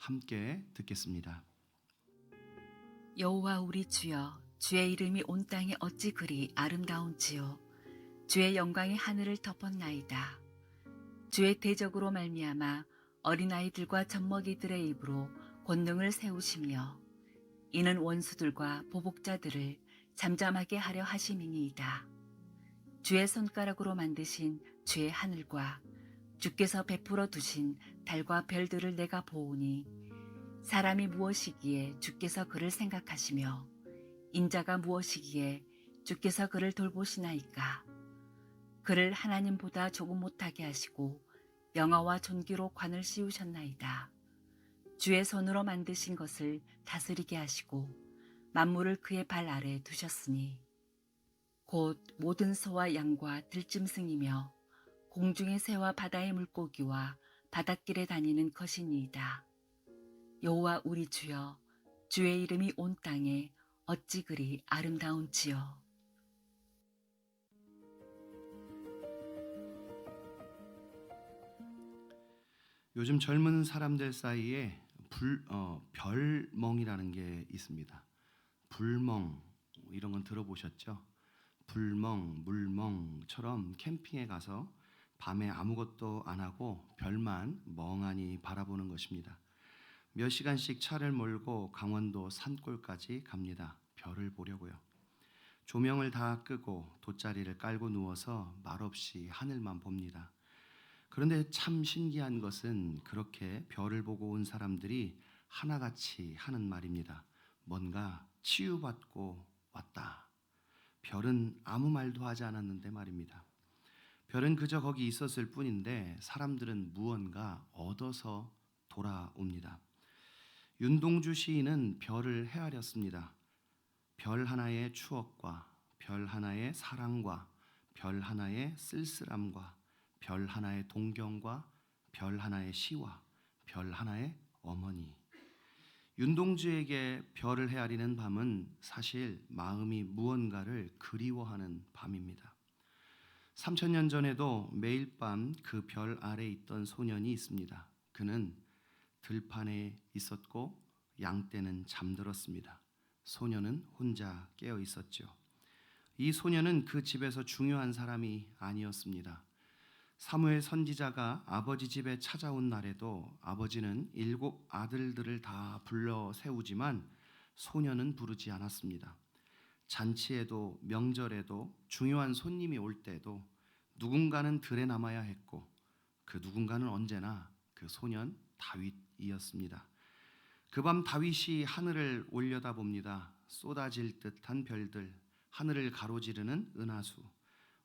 함께 듣겠습니다. 여호와 우리 주여, 주의 이름이 온 땅에 어찌 그리 아름다운지요. 주의 영광이 하늘을 덮었나이다. 주의 대적으로 말미암아 어린아이들과 젖먹이들의 입으로 권능을 세우시며 이는 원수들과 보복자들을 잠잠하게 하려 하심이니이다. 주의 손가락으로 만드신 주의 하늘과 주께서 베풀어 두신 달과 별들을 내가 보오니 사람이 무엇이기에 주께서 그를 생각하시며 인자가 무엇이기에 주께서 그를 돌보시나이까. 그를 하나님보다 조금 못하게 하시고 영화와 존귀로 관을 씌우셨나이다. 주의 손으로 만드신 것을 다스리게 하시고 만물을 그의 발 아래 두셨으니 곧 모든 소와 양과 들짐승이며 공중의 새와 바다의 물고기와 바닷길에 다니는 것이니이다. 여호와 우리 주여, 주의 이름이 온 땅에 어찌 그리 아름다운지요. 요즘 젊은 사람들 사이에 별멍이라는 게 있습니다. 불멍 이런 건 들어보셨죠? 불멍, 물멍처럼 캠핑에 가서 밤에 아무것도 안 하고 별만 멍하니 바라보는 것입니다. 몇 시간씩 차를 몰고 강원도 산골까지 갑니다. 별을 보려고요. 조명을 다 끄고 돗자리를 깔고 누워서 말없이 하늘만 봅니다. 그런데 참 신기한 것은 그렇게 별을 보고 온 사람들이 하나같이 하는 말입니다. 뭔가 치유받고 왔다. 별은 아무 말도 하지 않았는데 말입니다. 별은 그저 거기 있었을 뿐인데 사람들은 무언가 얻어서 돌아옵니다. 윤동주 시인은 별을 헤아렸습니다. 별 하나의 추억과 별 하나의 사랑과 별 하나의 쓸쓸함과 별 하나의 동경과 별 하나의 시와 별 하나의 어머니. 윤동주에게 별을 헤아리는 밤은 사실 마음이 무언가를 그리워하는 밤입니다. 3000년 전에도 매일 밤 그 별 아래 있던 소년이 있습니다. 그는 들판에 있었고 양떼는 잠들었습니다. 소년은 혼자 깨어 있었죠. 이 소년은 그 집에서 중요한 사람이 아니었습니다. 사무엘 선지자가 아버지 집에 찾아온 날에도 아버지는 7 아들들을 다 불러 세우지만 소년은 부르지 않았습니다. 잔치에도 명절에도 중요한 손님이 올 때도 누군가는 들에 남아야 했고 그 누군가는 언제나 그 소년 다윗이었습니다. 그 밤 다윗이 하늘을 올려다봅니다. 쏟아질 듯한 별들, 하늘을 가로지르는 은하수,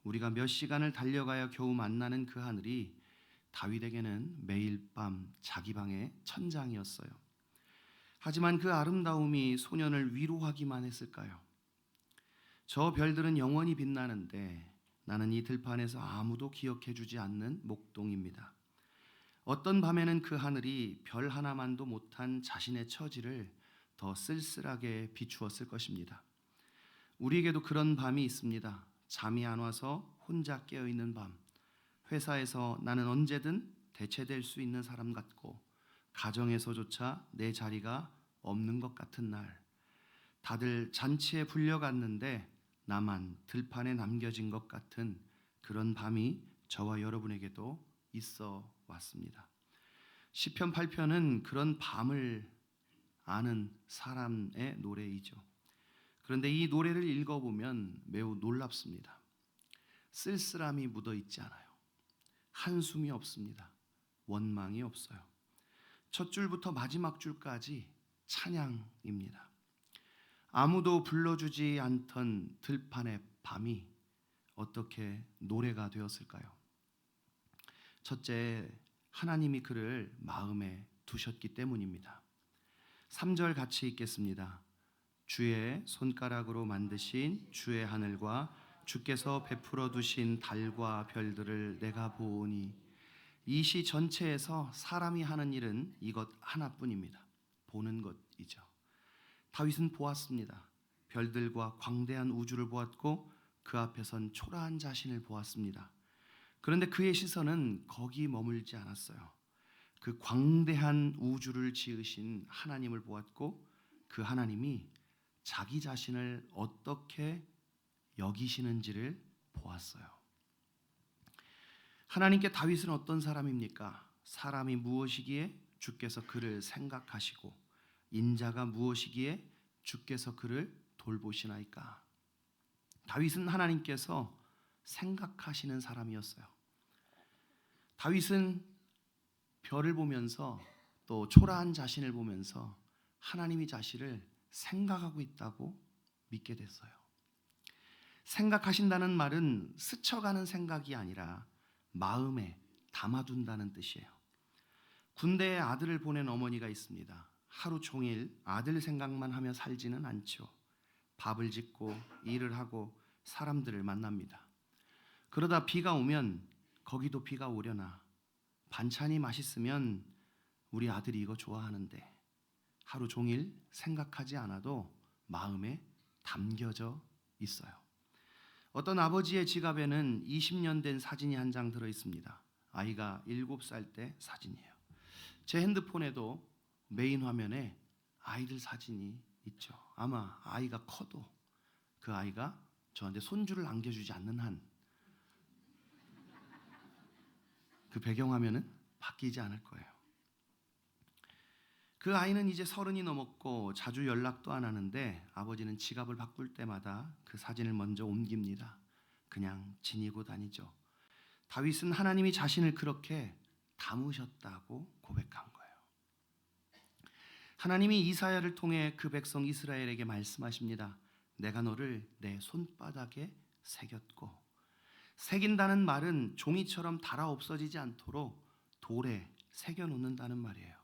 우리가 몇 시간을 달려가야 겨우 만나는 그 하늘이 다윗에게는 매일 밤 자기 방의 천장이었어요. 하지만 그 아름다움이 소년을 위로하기만 했을까요? 저 별들은 영원히 빛나는데 나는 이 들판에서 아무도 기억해주지 않는 목동입니다. 어떤 밤에는 그 하늘이 별 하나만도 못한 자신의 처지를 더 쓸쓸하게 비추었을 것입니다. 우리에게도 그런 밤이 있습니다. 잠이 안 와서 혼자 깨어있는 밤, 회사에서 나는 언제든 대체될 수 있는 사람 같고 가정에서조차 내 자리가 없는 것 같은 날, 다들 잔치에 불려갔는데 나만 들판에 남겨진 것 같은 그런 밤이 저와 여러분에게도 있어 왔습니다. 시편 8편은 그런 밤을 아는 사람의 노래이죠. 그런데 이 노래를 읽어보면 매우 놀랍습니다. 쓸쓸함이 묻어 있지 않아요. 한숨이 없습니다. 원망이 없어요. 첫 줄부터 마지막 줄까지 찬양입니다. 아무도 불러주지 않던 들판의 밤이 어떻게 노래가 되었을까요? 첫째, 하나님이 그를 마음에 두셨기 때문입니다. 3절 같이 읽겠습니다. 주의 손가락으로 만드신 주의 하늘과 주께서 베풀어 두신 달과 별들을 내가 보오니. 이 시 전체에서 사람이 하는 일은 이것 하나뿐입니다. 보는 것이죠. 다윗은 보았습니다. 별들과 광대한 우주를 보았고 그 앞에 선 초라한 자신을 보았습니다. 그런데 그의 시선은 거기 머물지 않았어요. 그 광대한 우주를 지으신 하나님을 보았고 그 하나님이 자기 자신을 어떻게 여기시는지를 보았어요. 하나님께 다윗은 어떤 사람입니까? 사람이 무엇이기에 주께서 그를 생각하시고 인자가 무엇이기에 주께서 그를 돌보시나이까? 다윗은 하나님께서 생각하시는 사람이었어요. 다윗은 별을 보면서 또 초라한 자신을 보면서 하나님이 자신을 생각하고 있다고 믿게 됐어요. 생각하신다는 말은 스쳐가는 생각이 아니라 마음에 담아둔다는 뜻이에요. 군대에 아들을 보낸 어머니가 있습니다. 하루 종일 아들 생각만 하며 살지는 않죠. 밥을 짓고 일을 하고 사람들을 만납니다. 그러다 비가 오면 거기도 비가 오려나, 반찬이 맛있으면 우리 아들이 이거 좋아하는데, 하루 종일 생각하지 않아도 마음에 담겨져 있어요. 어떤 아버지의 지갑에는 20년 된 사진이 한 장 들어 있습니다. 아이가 7살 때 사진이에요. 제 핸드폰에도 메인 화면에 아이들 사진이 있죠. 아마 아이가 커도 그 아이가 저한테 손주를 안겨주지 않는 한 그 배경화면은 바뀌지 않을 거예요. 그 아이는 이제 30이 넘었고 자주 연락도 안 하는데 아버지는 지갑을 바꿀 때마다 그 사진을 먼저 옮깁니다. 그냥 지니고 다니죠. 다윗은 하나님이 자신을 그렇게 담으셨다고 고백한 거예요. 하나님이 이사야를 통해 그 백성 이스라엘에게 말씀하십니다. 내가 너를 내 손바닥에 새겼고, 새긴다는 말은 종이처럼 닳아 없어지지 않도록 돌에 새겨놓는다는 말이에요.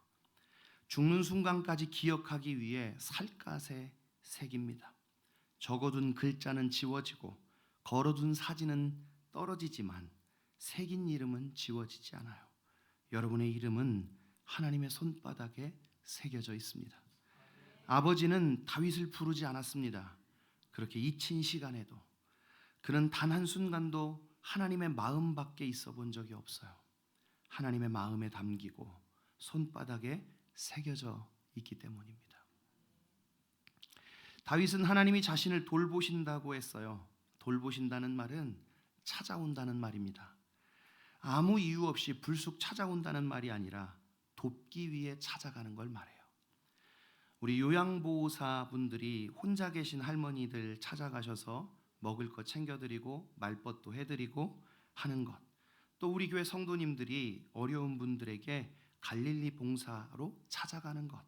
죽는 순간까지 기억하기 위해 살갗에 새깁니다. 적어둔 글자는 지워지고 걸어둔 사진은 떨어지지만 새긴 이름은 지워지지 않아요. 여러분의 이름은 하나님의 손바닥에 새겨져 있습니다. 아버지는 다윗을 부르지 않았습니다. 그렇게 잊힌 시간에도 그는 단 한순간도 하나님의 마음 밖에 있어 본 적이 없어요. 하나님의 마음에 담기고 손바닥에 새겨져 있기 때문입니다. 다윗은 하나님이 자신을 돌보신다고 했어요. 돌보신다는 말은 찾아온다는 말입니다. 아무 이유 없이 불쑥 찾아온다는 말이 아니라 돕기 위해 찾아가는 걸 말해요. 우리 요양보호사 분들이 혼자 계신 할머니들 찾아가셔서 먹을 것 챙겨드리고 말벗도 해드리고 하는 것, 또 우리 교회 성도님들이 어려운 분들에게 갈릴리 봉사로 찾아가는 것,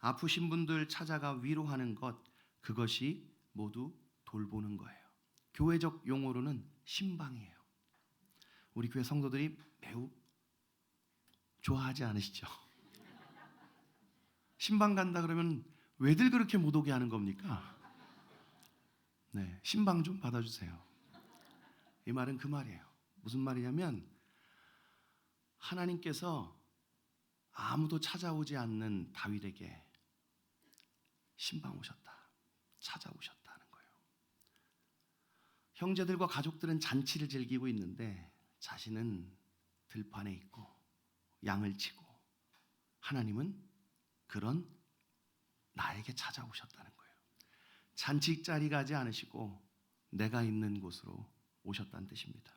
아프신 분들 찾아가 위로하는 것, 그것이 모두 돌보는 거예요. 교회적 용어로는 신방이에요. 우리 교회 성도들이 매우 좋아하지 않으시죠? 신방 간다 그러면 왜들 그렇게 못 오게 하는 겁니까? 네, 신방 좀 받아주세요. 이 말은 그 말이에요. 무슨 말이냐면 하나님께서 아무도 찾아오지 않는 다윗에게 신방 오셨다, 찾아오셨다는 거예요. 형제들과 가족들은 잔치를 즐기고 있는데 자신은 들판에 있고 양을 치고, 하나님은 그런 나에게 찾아오셨다는 거예요. 잔치 자리 가지 않으시고 내가 있는 곳으로 오셨다는 뜻입니다.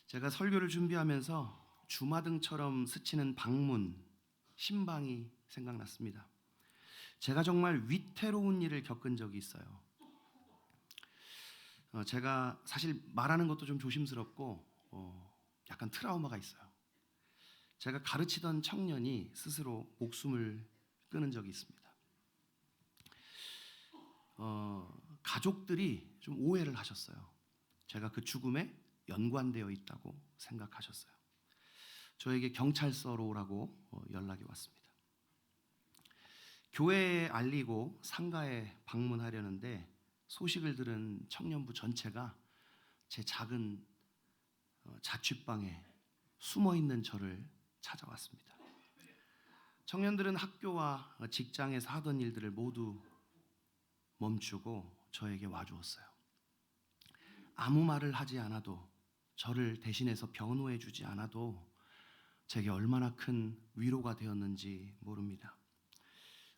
제가 설교를 준비하면서 주마등처럼 스치는 방문, 신방이 생각났습니다. 제가 정말 위태로운 일을 겪은 적이 있어요. 제가 사실 말하는 것도 좀 조심스럽고 약간 트라우마가 있어요. 제가 가르치던 청년이 스스로 목숨을 끊은 적이 있습니다. 가족들이 좀 오해를 하셨어요. 제가 그 죽음에 연관되어 있다고 생각하셨어요. 저에게 경찰서로 오라고 연락이 왔습니다. 교회에 알리고 상가에 방문하려는데 소식을 들은 청년부 전체가 제 작은 자취방에 숨어있는 저를 찾아왔습니다. 청년들은 학교와 직장에서 하던 일들을 모두 멈추고 저에게 와주었어요. 아무 말을 하지 않아도, 저를 대신해서 변호해 주지 않아도 제게 얼마나 큰 위로가 되었는지 모릅니다.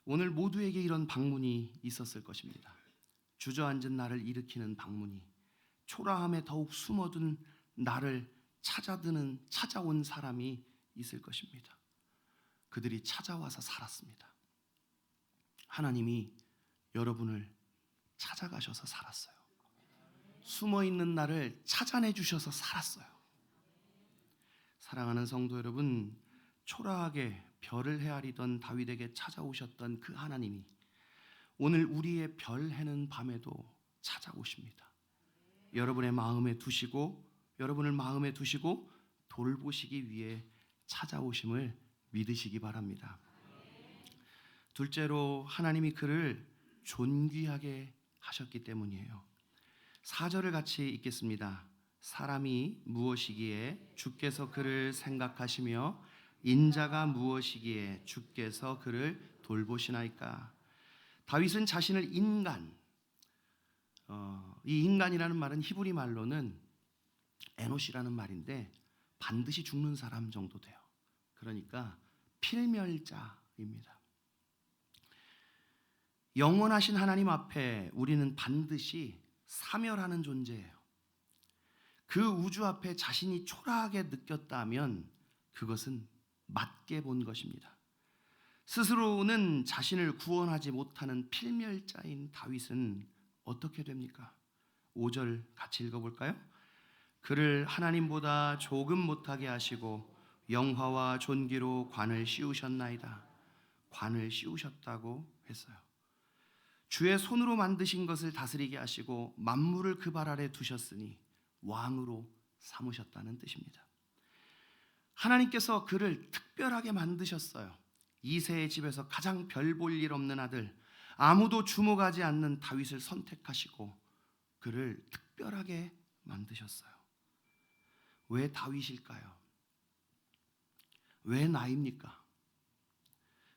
오늘 모두에게 이런 방문이 있었을 것입니다. 주저앉은 나를 일으키는 방문이, 초라함에 더욱 숨어둔 나를 찾아온 사람이 있을 것입니다. 그들이 찾아와서 살았습니다. 하나님이 여러분을 찾아가셔서 살았어요. 숨어있는 나를 찾아내 주셔서 살았어요. 사랑하는 성도 여러분, 초라하게 별을 헤아리던 다윗에게 찾아오셨던 그 하나님이 오늘 우리의 별 해는 밤에도 찾아오십니다. 여러분을 마음에 두시고 돌보시기 위해 찾아오심을 믿으시기 바랍니다. 둘째로 하나님이 그를 존귀하게 하셨기 때문이에요. 4절을 같이 읽겠습니다. 사람이 무엇이기에 주께서 그를 생각하시며 인자가 무엇이기에 주께서 그를 돌보시나이까. 다윗은 자신을 이 인간이라는 말은 히브리 말로는 에노시라는 말인데 반드시 죽는 사람 정도 돼요. 그러니까 필멸자입니다. 영원하신 하나님 앞에 우리는 반드시 사멸하는 존재예요. 그 우주 앞에 자신이 초라하게 느꼈다면 그것은 맞게 본 것입니다. 스스로는 자신을 구원하지 못하는 필멸자인 다윗은 어떻게 됩니까? 5절 같이 읽어볼까요? 그를 하나님보다 조금 못하게 하시고 영화와 존귀로 관을 씌우셨나이다. 관을 씌우셨다고 했어요. 주의 손으로 만드신 것을 다스리게 하시고 만물을 그 발 아래 두셨으니 왕으로 삼으셨다는 뜻입니다. 하나님께서 그를 특별하게 만드셨어요. 이새의 집에서 가장 별 볼 일 없는 아들, 아무도 주목하지 않는 다윗을 선택하시고 그를 특별하게 만드셨어요. 왜 다윗일까요? 왜 나입니까?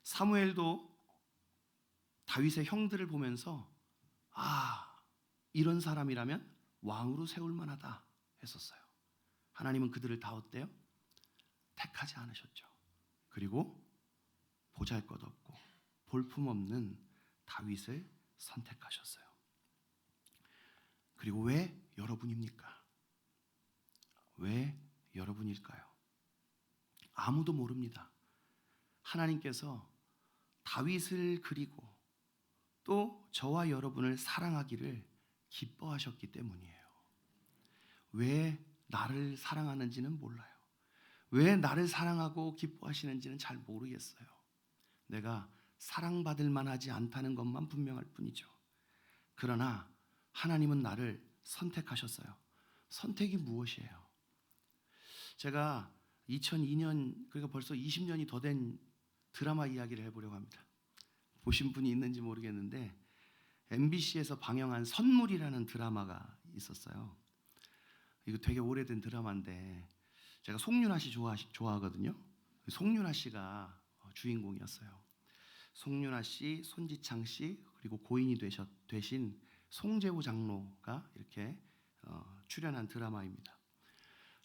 사무엘도 다윗의 형들을 보면서 이런 사람이라면 왕으로 세울 만하다 했었어요. 하나님은 그들을 다 어때요? 택하지 않으셨죠. 그리고 보잘것없고 볼품없는 다윗을 선택하셨어요. 그리고 왜 여러분입니까? 왜 여러분일까요? 아무도 모릅니다. 하나님께서 다윗을 그리고 또 저와 여러분을 사랑하기를 기뻐하셨기 때문이에요. 왜 나를 사랑하는지는 몰라요. 왜 나를 사랑하고 기뻐하시는지는 잘 모르겠어요. 내가 사랑받을 만하지 않다는 것만 분명할 뿐이죠. 그러나 하나님은 나를 선택하셨어요. 선택이 무엇이에요? 제가 2002년, 그러니까 벌써 20년이 더 된 드라마 이야기를 해보려고 합니다. 보신 분이 있는지 모르겠는데 MBC에서 방영한 선물이라는 드라마가 있었어요. 이거 되게 오래된 드라마인데 제가 송윤아 씨 좋아하거든요. 송윤아 씨가 주인공이었어요. 송윤아 씨, 손지창 씨, 그리고 고인이 되신 송재호 장로가 이렇게 출연한 드라마입니다.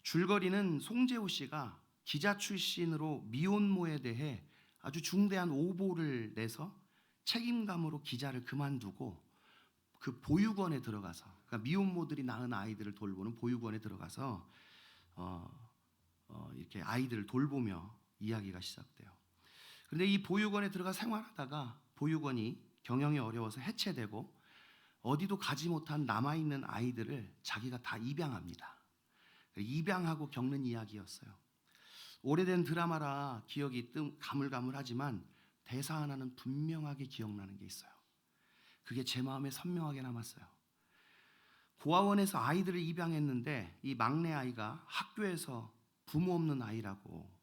줄거리는 송재호 씨가 기자 출신으로 미혼모에 대해 아주 중대한 오보를 내서 책임감으로 기자를 그만두고 그 보육원에 들어가서, 그러니까 미혼모들이 낳은 아이들을 돌보는 보육원에 들어가서 이렇게 아이들을 돌보며 이야기가 시작돼요. 그런데 이 보육원에 들어가 생활하다가 보육원이 경영이 어려워서 해체되고 어디도 가지 못한 남아있는 아이들을 자기가 다 입양합니다. 입양하고 겪는 이야기였어요. 오래된 드라마라 기억이 가물가물하지만 대사 하나는 분명하게 기억나는 게 있어요. 그게 제 마음에 선명하게 남았어요. 고아원에서 아이들을 입양했는데 이 막내 아이가 학교에서 부모 없는 아이라고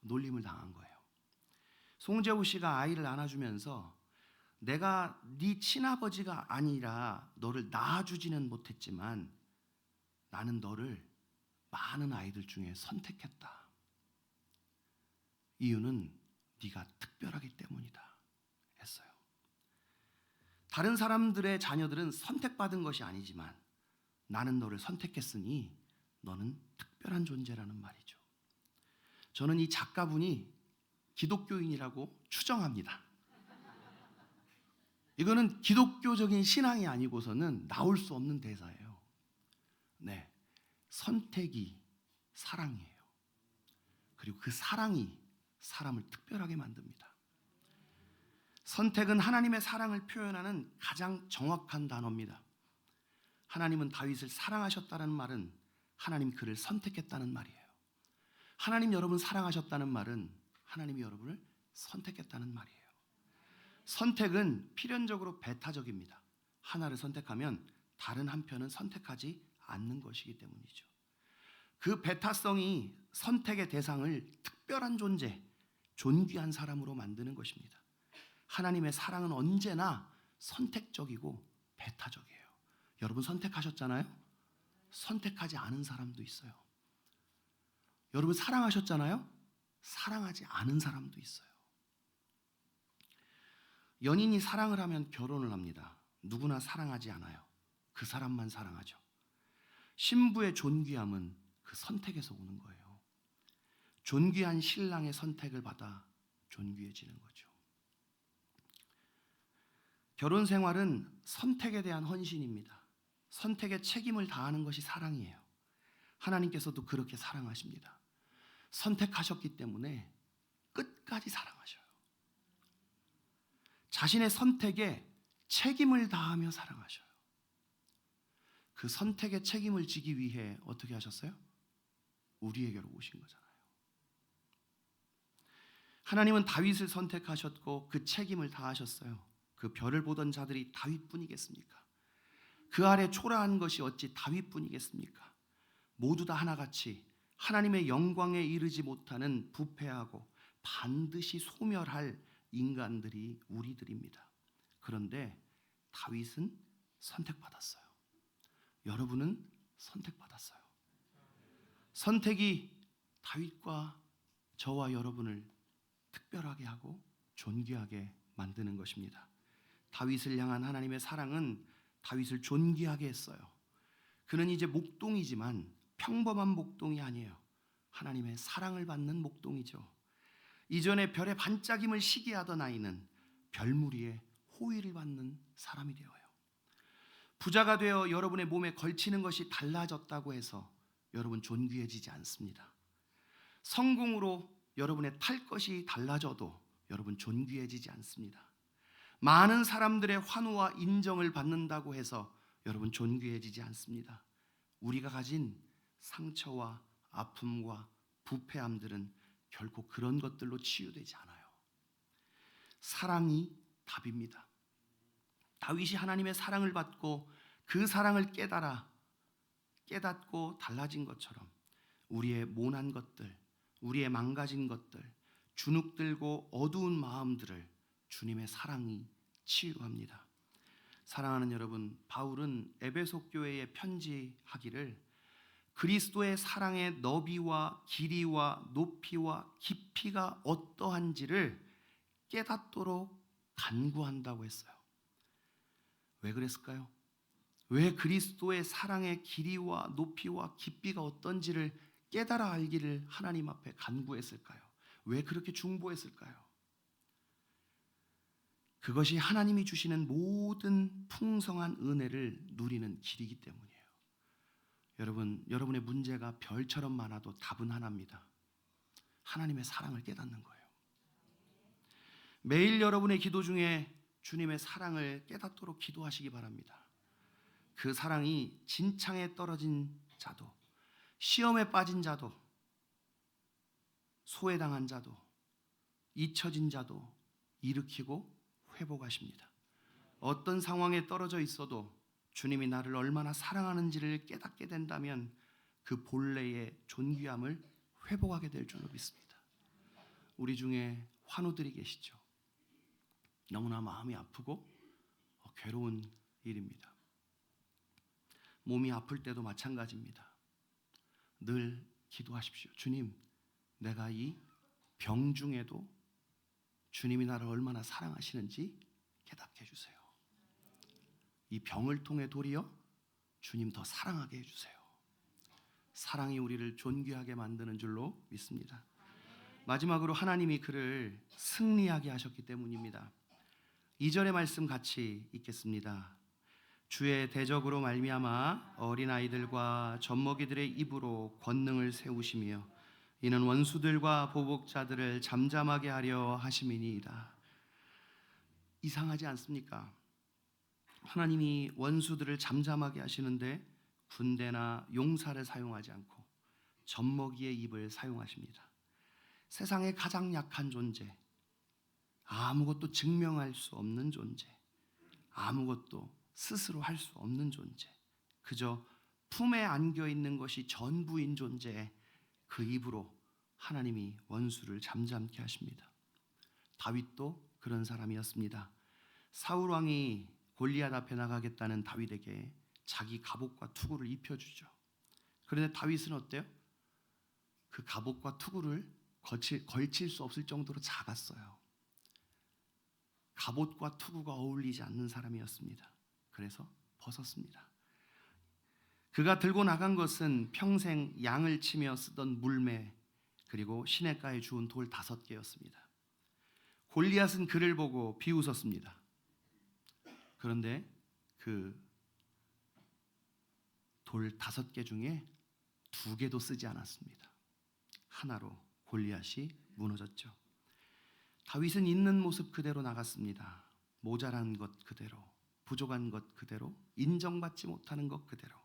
놀림을 당한 거예요. 송재호 씨가 아이를 안아주면서 내가 네 친아버지가 아니라 너를 낳아주지는 못했지만 나는 너를 많은 아이들 중에 선택했다. 이유는 네가 특별하기 때문이다 했어요. 다른 사람들의 자녀들은 선택받은 것이 아니지만 나는 너를 선택했으니 너는 특별한 존재라는 말이죠. 저는 이 작가분이 기독교인이라고 추정합니다. 이거는 기독교적인 신앙이 아니고서는 나올 수 없는 대사예요. 네, 선택이 사랑이에요. 그리고 그 사랑이 사람을 특별하게 만듭니다. 선택은 하나님의 사랑을 표현하는 가장 정확한 단어입니다. 하나님은 다윗을 사랑하셨다는 말은 하나님 그를 선택했다는 말이에요. 하나님 여러분 사랑하셨다는 말은 하나님이 여러분을 선택했다는 말이에요. 선택은 필연적으로 배타적입니다. 하나를 선택하면 다른 한편은 선택하지 않는 것이기 때문이죠. 그 배타성이 선택의 대상을 특별한 존재, 존귀한 사람으로 만드는 것입니다. 하나님의 사랑은 언제나 선택적이고 배타적이에요. 여러분 선택하셨잖아요? 선택하지 않은 사람도 있어요. 여러분 사랑하셨잖아요? 사랑하지 않은 사람도 있어요. 연인이 사랑을 하면 결혼을 합니다. 누구나 사랑하지 않아요. 그 사람만 사랑하죠. 신부의 존귀함은 그 선택에서 오는 거예요. 존귀한 신랑의 선택을 받아 존귀해지는 거죠. 결혼 생활은 선택에 대한 헌신입니다. 선택에 책임을 다하는 것이 사랑이에요. 하나님께서도 그렇게 사랑하십니다. 선택하셨기 때문에 끝까지 사랑하셔요. 자신의 선택에 책임을 다하며 사랑하셔요. 그 선택의 책임을 지기 위해 어떻게 하셨어요? 우리에게로 오신 거잖아요. 하나님은 다윗을 선택하셨고 그 책임을 다하셨어요. 그 별을 보던 자들이 다윗뿐이겠습니까? 그 아래 초라한 것이 어찌 다윗뿐이겠습니까? 모두 다 하나같이 하나님의 영광에 이르지 못하는 부패하고 반드시 소멸할 인간들이 우리들입니다. 그런데 다윗은 선택받았어요. 여러분은 선택받았어요. 선택이 다윗과 저와 여러분을 특별하게 하고 존귀하게 만드는 것입니다. 다윗을 향한 하나님의 사랑은 다윗을 존귀하게 했어요. 그는 이제 목동이지만 평범한 목동이 아니에요. 하나님의 사랑을 받는 목동이죠. 이전에 별의 반짝임을 시기하던 아이는 별무리의 호의를 받는 사람이 되어요. 부자가 되어 여러분의 몸에 걸치는 것이 달라졌다고 해서 여러분 존귀해지지 않습니다. 성공으로 여러분의 탈 것이 달라져도 여러분 존귀해지지 않습니다. 많은 사람들의 환호와 인정을 받는다고 해서 여러분 존귀해지지 않습니다. 우리가 가진 상처와 아픔과 부패함들은 결코 그런 것들로 치유되지 않아요. 사랑이 답입니다. 다윗이 하나님의 사랑을 받고 그 사랑을 깨닫고 달라진 것처럼 우리의 모난 것들, 우리의 망가진 것들, 주눅들고 어두운 마음들을 주님의 사랑이 치유합니다. 사랑하는 여러분, 바울은 에베소 교회에 편지하기를 그리스도의 사랑의 너비와 길이와 높이와 깊이가 어떠한지를 깨닫도록 간구한다고 했어요. 왜 그랬을까요? 왜 그리스도의 사랑의 길이와 높이와 깊이가 어떤지를 깨달아 알기를 하나님 앞에 간구했을까요? 왜 그렇게 중보했을까요? 그것이 하나님이 주시는 모든 풍성한 은혜를 누리는 길이기 때문이에요. 여러분의 문제가 별처럼 많아도 답은 하나입니다. 하나님의 사랑을 깨닫는 거예요. 매일 여러분의 기도 중에 주님의 사랑을 깨닫도록 기도하시기 바랍니다. 그 사랑이 진창에 떨어진 자도, 시험에 빠진 자도, 소외당한 자도, 잊혀진 자도 일으키고 회복하십니다. 어떤 상황에 떨어져 있어도 주님이 나를 얼마나 사랑하는지를 깨닫게 된다면 그 본래의 존귀함을 회복하게 될 줄로 믿습니다. 우리 중에 환우들이 계시죠. 너무나 마음이 아프고 괴로운 일입니다. 몸이 아플 때도 마찬가지입니다. 늘 기도하십시오. 주님, 내가 이 병 중에도 주님이 나를 얼마나 사랑하시는지 깨닫게 해주세요. 이 병을 통해 도리어 주님 더 사랑하게 해주세요. 사랑이 우리를 존귀하게 만드는 줄로 믿습니다. 마지막으로 하나님이 그를 승리하게 하셨기 때문입니다. 2절의 말씀 같이 읽겠습니다. 주의 대적으로 말미암아 어린아이들과 젖먹이들의 입으로 권능을 세우시며 이는 원수들과 보복자들을 잠잠하게 하려 하심이니이다. 이상하지 않습니까? 하나님이 원수들을 잠잠하게 하시는데 군대나 용사를 사용하지 않고 젖먹이의 입을 사용하십니다. 세상의 가장 약한 존재, 아무것도 증명할 수 없는 존재, 아무것도 스스로 할 수 없는 존재, 그저 품에 안겨 있는 것이 전부인 존재, 그 입으로 하나님이 원수를 잠잠케 하십니다. 다윗도 그런 사람이었습니다. 사울 왕이 골리앗 앞에 나가겠다는 다윗에게 자기 갑옷과 투구를 입혀주죠. 그런데 다윗은 어때요? 그 갑옷과 투구를 걸칠 수 없을 정도로 작았어요. 갑옷과 투구가 어울리지 않는 사람이었습니다. 그래서 벗었습니다. 그가 들고 나간 것은 평생 양을 치며 쓰던 물매, 그리고 시냇가에 주운 돌 5개였습니다. 골리앗은 그를 보고 비웃었습니다. 그런데 그 돌 5개 중에 2개도 쓰지 않았습니다. 하나로 골리앗이 무너졌죠. 다윗은 있는 모습 그대로 나갔습니다. 모자란 것 그대로, 부족한 것 그대로, 인정받지 못하는 것 그대로.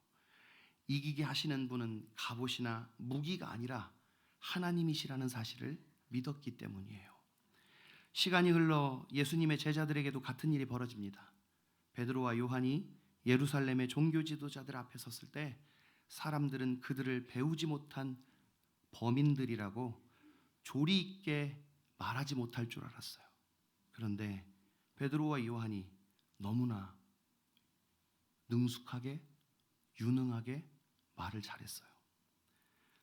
이기게 하시는 분은 갑옷이나 무기가 아니라 하나님이시라는 사실을 믿었기 때문이에요. 시간이 흘러 예수님의 제자들에게도 같은 일이 벌어집니다. 베드로와 요한이 예루살렘의 종교 지도자들 앞에 섰을 때 사람들은 그들을 배우지 못한 범인들이라고 조리 있게 말하지 못할 줄 알았어요. 그런데 베드로와 요한이 너무나 능숙하게, 유능하게 말을 잘했어요.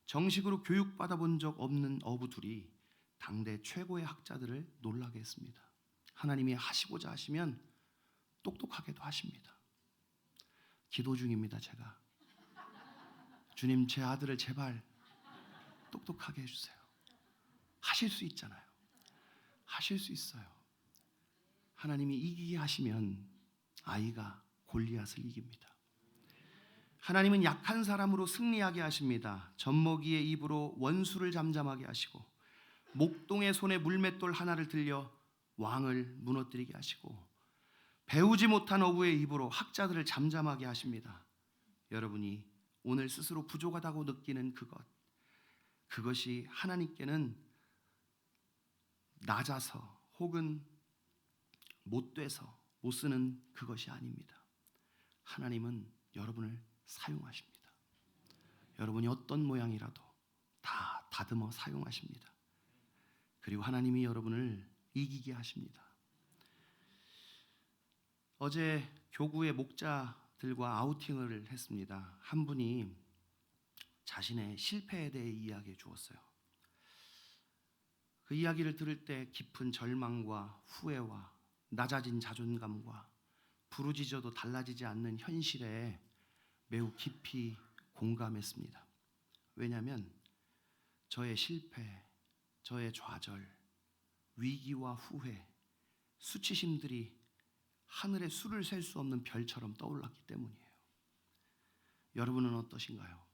정식으로 교육받아 본 적 없는 어부들이 당대 최고의 학자들을 놀라게 했습니다. 하나님이 하시고자 하시면 똑똑하게도 하십니다. 기도 중입니다, 제가. 주님, 제 아들을 제발 똑똑하게 해주세요. 하실 수 있잖아요. 하실 수 있어요. 하나님이 이기게 하시면 아이가 골리앗을 이깁니다. 하나님은 약한 사람으로 승리하게 하십니다. 젖먹이의 입으로 원수를 잠잠하게 하시고 목동의 손에 물맷돌 하나를 들려 왕을 무너뜨리게 하시고 배우지 못한 어부의 입으로 학자들을 잠잠하게 하십니다. 여러분이 오늘 스스로 부족하다고 느끼는 그것이 하나님께는 낮아서 혹은 못돼서 못 쓰는 그것이 아닙니다. 하나님은 여러분을 사용하십니다. 여러분이 어떤 모양이라도 다 다듬어 사용하십니다. 그리고 하나님이 여러분을 이기게 하십니다. 어제 교구의 목자들과 아우팅을 했습니다. 한 분이 자신의 실패에 대해 이야기해 주었어요. 그 이야기를 들을 때 깊은 절망과 후회와 낮아진 자존감과 부르짖어도 달라지지 않는 현실에 매우 깊이 공감했습니다. 왜냐하면 저의 실패, 저의 좌절, 위기와 후회, 수치심들이 하늘에 수를 셀 수 없는 별처럼 떠올랐기 때문이에요. 여러분은 어떠신가요?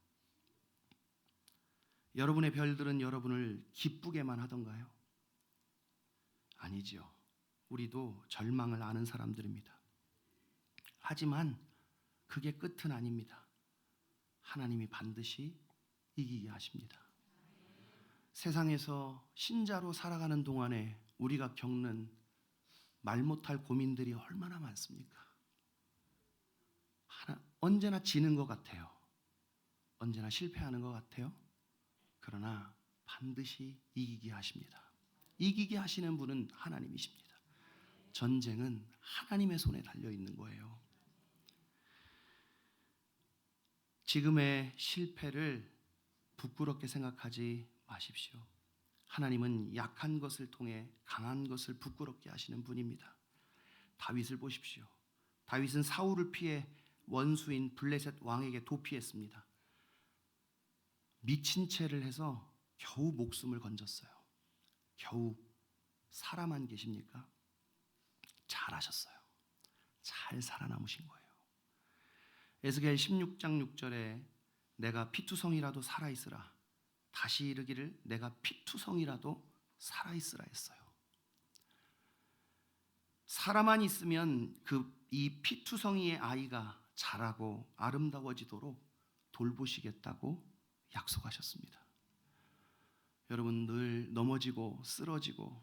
여러분의 별들은 여러분을 기쁘게만 하던가요? 아니지요. 우리도 절망을 아는 사람들입니다. 하지만 그게 끝은 아닙니다. 하나님이 반드시 이기게 하십니다. 세상에서 신자로 살아가는 동안에 우리가 겪는 말 못할 고민들이 얼마나 많습니까? 언제나 지는 것 같아요. 언제나 실패하는 것 같아요. 그러나 반드시 이기게 하십니다. 이기게 하시는 분은 하나님이십니다. 전쟁은 하나님의 손에 달려 있는 거예요. 지금의 실패를 부끄럽게 생각하지 마십시오. 하나님은 약한 것을 통해 강한 것을 부끄럽게 하시는 분입니다. 다윗을 보십시오. 다윗은 사울을 피해 원수인 블레셋 왕에게 도피했습니다. 미친 채를 해서 겨우 목숨을 건졌어요. 겨우 살아만 계십니까? 잘하셨어요. 잘 살아남으신 거예요. 에스겔 16장 6절에 내가 피투성이라도 살아있으라, 다시 이르기를 내가 피투성이라도 살아있으라 했어요. 살아만 있으면 이 피투성이의 아이가 자라고 아름다워지도록 돌보시겠다고 약속하셨습니다. 여러분, 늘 넘어지고 쓰러지고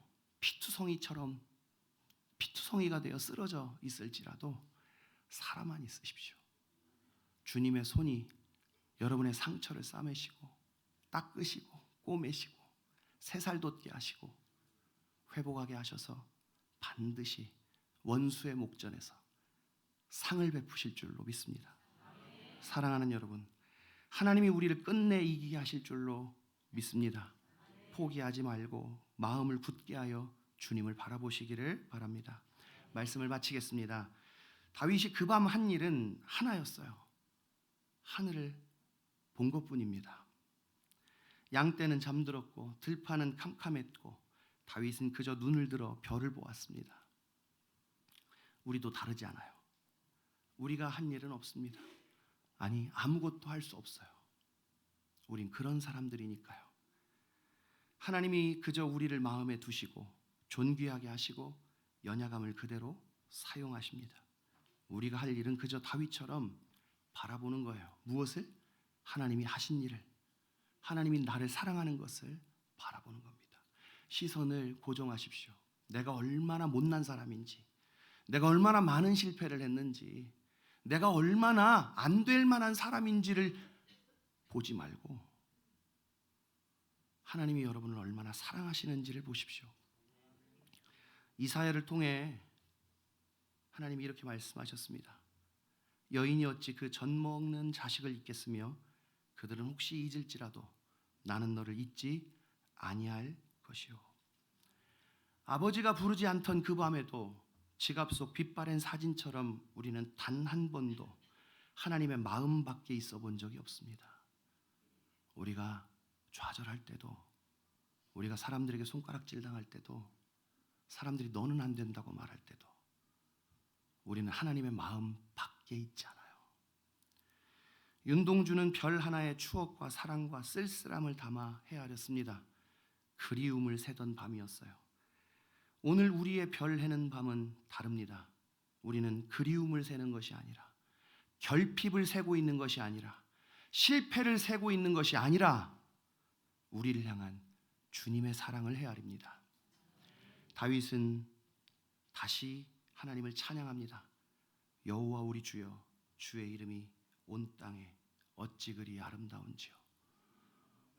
피투성이가 되어 쓰러져 있을지라도 살아만 있으십시오. 주님의 손이 여러분의 상처를 싸매시고 닦으시고 꼬매시고 새살 돋게 하시고 회복하게 하셔서 반드시 원수의 목전에서 상을 베푸실 줄로 믿습니다. 사랑하는 여러분, 하나님이 우리를 끝내 이기게 하실 줄로 믿습니다. 포기하지 말고 마음을 굳게 하여 주님을 바라보시기를 바랍니다. 말씀을 마치겠습니다. 다윗이 그 밤 한 일은 하나였어요. 하늘을 본 것뿐입니다. 양떼는 잠들었고 들판은 캄캄했고 다윗은 그저 눈을 들어 별을 보았습니다. 우리도 다르지 않아요. 우리가 한 일은 없습니다. 아니, 아무것도 할 수 없어요. 우린 그런 사람들이니까요. 하나님이 그저 우리를 마음에 두시고 존귀하게 하시고 연약함을 그대로 사용하십니다. 우리가 할 일은 그저 다윗처럼 바라보는 거예요. 무엇을? 하나님이 하신 일을, 하나님이 나를 사랑하는 것을 바라보는 겁니다. 시선을 고정하십시오. 내가 얼마나 못난 사람인지, 내가 얼마나 많은 실패를 했는지, 내가 얼마나 안 될 만한 사람인지를 보지 말고 하나님이 여러분을 얼마나 사랑하시는지를 보십시오. 이사야를 통해 하나님이 이렇게 말씀하셨습니다. 여인이 어찌 그 젖 먹는 자식을 잊겠으며 그들은 혹시 잊을지라도 나는 너를 잊지 아니할 것이요. 아버지가 부르지 않던 그 밤에도 지갑 속 빛바랜 사진처럼 우리는 단 한 번도 하나님의 마음 밖에 있어 본 적이 없습니다. 우리가 좌절할 때도, 우리가 사람들에게 손가락질 당할 때도, 사람들이 너는 안 된다고 말할 때도 우리는 하나님의 마음 밖에 있지 않아요. 윤동주는 별 하나의 추억과 사랑과 쓸쓸함을 담아 헤아렸습니다. 그리움을 새던 밤이었어요. 오늘 우리의 별 해는 밤은 다릅니다. 우리는 그리움을 새는 것이 아니라, 결핍을 세고 있는 것이 아니라, 실패를 세고 있는 것이 아니라 우리를 향한 주님의 사랑을 헤아립니다. 다윗은 다시 하나님을 찬양합니다. 여호와 우리 주여, 주의 이름이 온 땅에 어찌 그리 아름다운지요.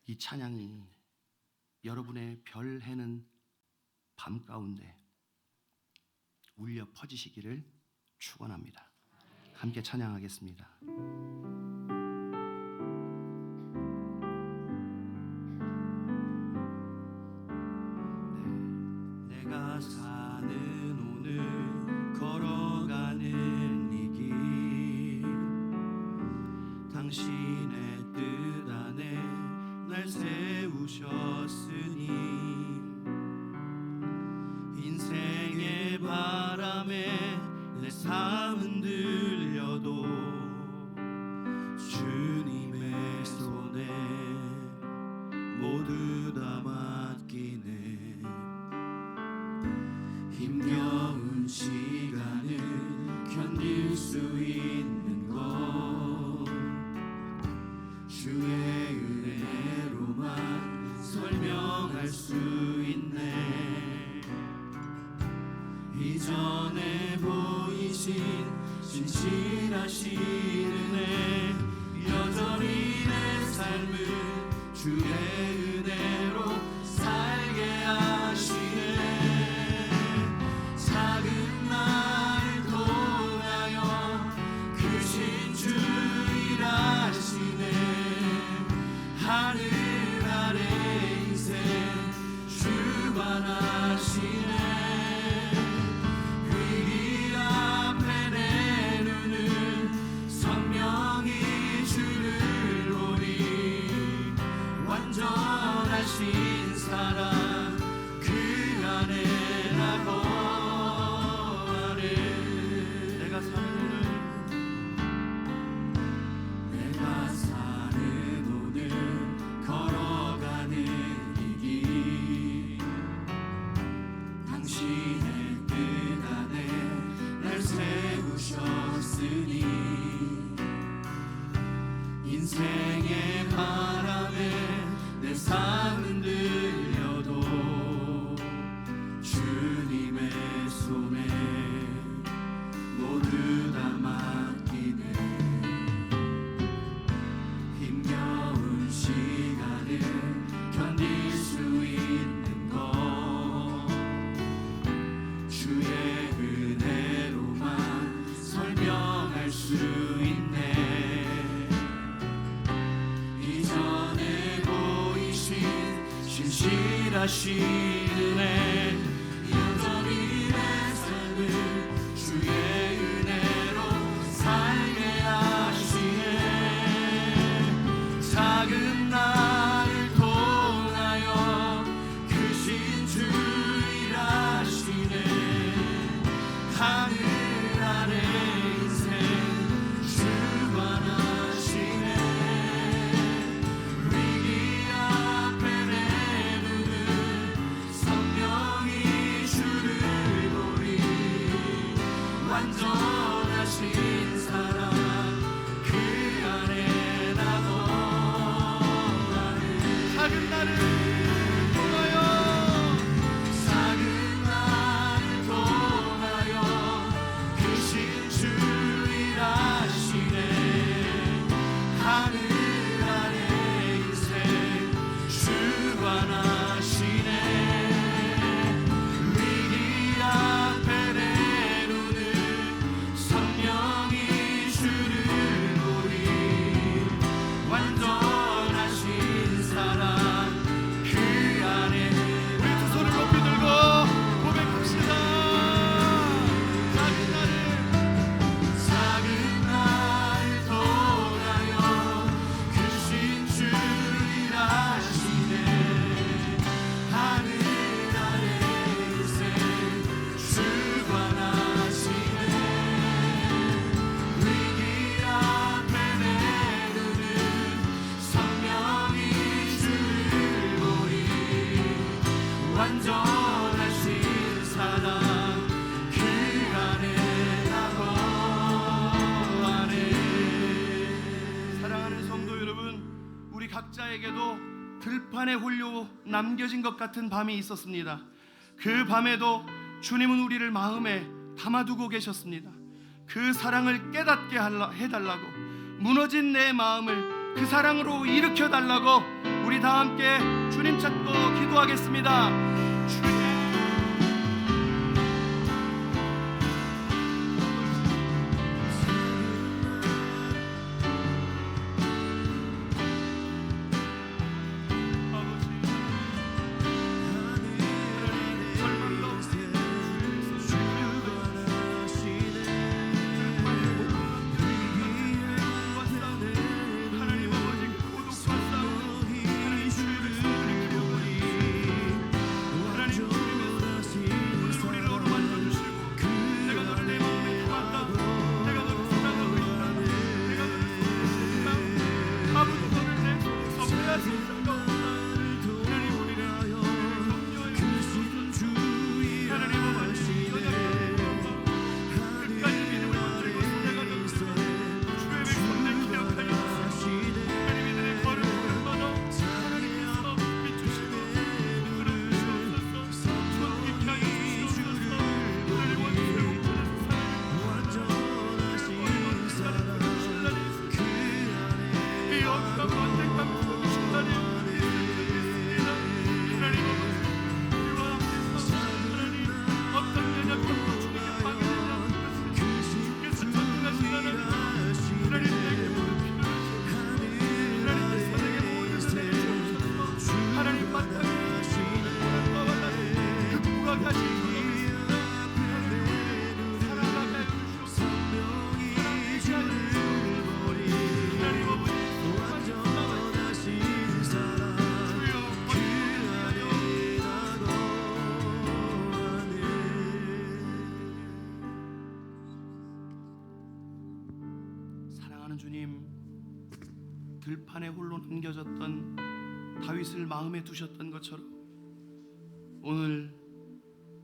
이 찬양이 여러분의 별 해는 밤 가운데 울려 퍼지시기를 축원합니다. 함께 찬양하겠습니다. 내가 사는 오늘 걸어가는 이 길, 당신의 뜻 안에 날 세우셨으니 인생의 바람에 내 삶은 들려도 주님의 손에 모두 다 맡기네. 힘겨운 시간을 견딜 수 있는 것 주의 은혜로만 설명할 수 있네. 이전에 보이신 신실하신 은혜, 여전히 내 삶을 주의 은혜로 살게 하시네. 작은 나를 통하여 크신 주 일하시네. 하늘 아래 인생 주관하시네. 위기 앞에 내 눈은 선명히 주를 보니 완전하신 사랑 당신의 뜻 안에 날 세우셨으니 인생의 바람에 내 삶은 들려도 주님의 손에 모두 다 맡기네. 힘겨운 시간을 견딜 수 있는 것 주의 은혜로만 설명할 수 있네. 이전에 보이신 신실하신 은혜 여전히 내 삶을 주의 은혜로 살게 하시네. 작은 나를 통하여 크신 주 일하시네. 하늘 아래 인생 주관하시네. 위기 앞에 내 눈은 선명히 주를 보리. 완전하신 사랑 그 안에 나도 작은 나를 통하여 작은 나를 통하여 크신 주 일하시네. 하늘 아래 인생 주관하시네. 위기 앞에 내 눈은 선명히 주를 보리. 완전하신 사랑 그 안에 우리 두 손을 높이 들고 고백합시다. 작은 나를 통하여 크신 주 일하시네. 하늘 아래 인생 주관하시네. 위기 앞에 내 눈은 선명히 주를 보리. 완전하신 사랑 그 안에 나도 안에. 사랑하는 성도 여러분, 우리 각자에게도 들판에 홀려 남겨진 것 같은 밤이 있었습니다. 그 밤에도 주님은 우리를 마음에 담아두고 계셨습니다. 그 사랑을 깨닫게 해달라고, 무너진 내 마음을 그 사랑으로 일으켜달라고 우리 다 함께 주님 찾고 기도하겠습니다. 주님, 들판에 홀로 남겨졌던 다윗을 마음에 두셨던 것처럼 오늘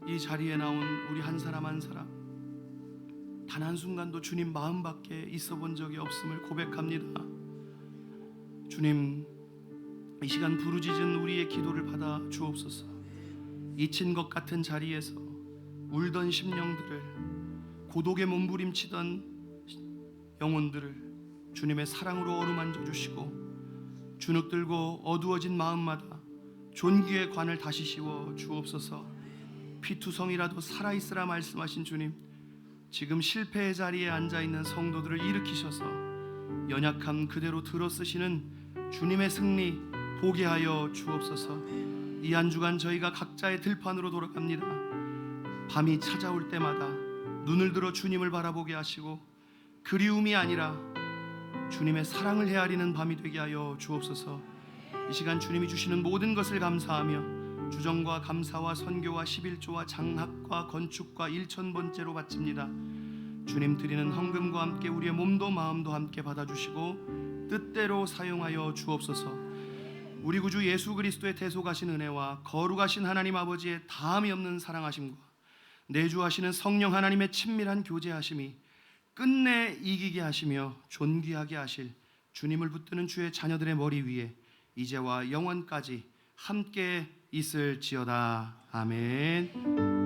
이 자리에 나온 우리 한 사람 한 사람 단 한순간도 주님 마음 밖에 있어 본 적이 없음을 고백합니다. 주님, 이 시간 부르짖은 우리의 기도를 받아 주옵소서. 잊힌 것 같은 자리에서 울던 심령들을, 고독에 몸부림치던 영혼들을 주님의 사랑으로 어루만져 주시고, 주눅들고 어두워진 마음마다 존귀의 관을 다시 씌워 주옵소서. 피투성이라도 살아있으라 말씀하신 주님, 지금 실패의 자리에 앉아있는 성도들을 일으키셔서 연약함 그대로 들어쓰시는 주님의 승리 보게 하여 주옵소서. 이 한 주간 저희가 각자의 들판으로 돌아갑니다. 밤이 찾아올 때마다 눈을 들어 주님을 바라보게 하시고, 그리움이 아니라 주님의 사랑을 헤아리는 밤이 되게 하여 주옵소서. 이 시간 주님이 주시는 모든 것을 감사하며 주정과 감사와 선교와 11조와 장학과 건축과 1000번째로 바칩니다. 주님 드리는 헌금과 함께 우리의 몸도 마음도 함께 받아주시고 뜻대로 사용하여 주옵소서. 우리 구주 예수 그리스도의 대속하신 은혜와 거룩하신 하나님 아버지의 다함이 없는 사랑하심과 내주하시는 성령 하나님의 친밀한 교제하심이 끝내 이기게 하시며 존귀하게 하실 주님을 붙드는 주의 자녀들의 머리 위에 이제와 영원까지 함께 있을지어다. 아멘.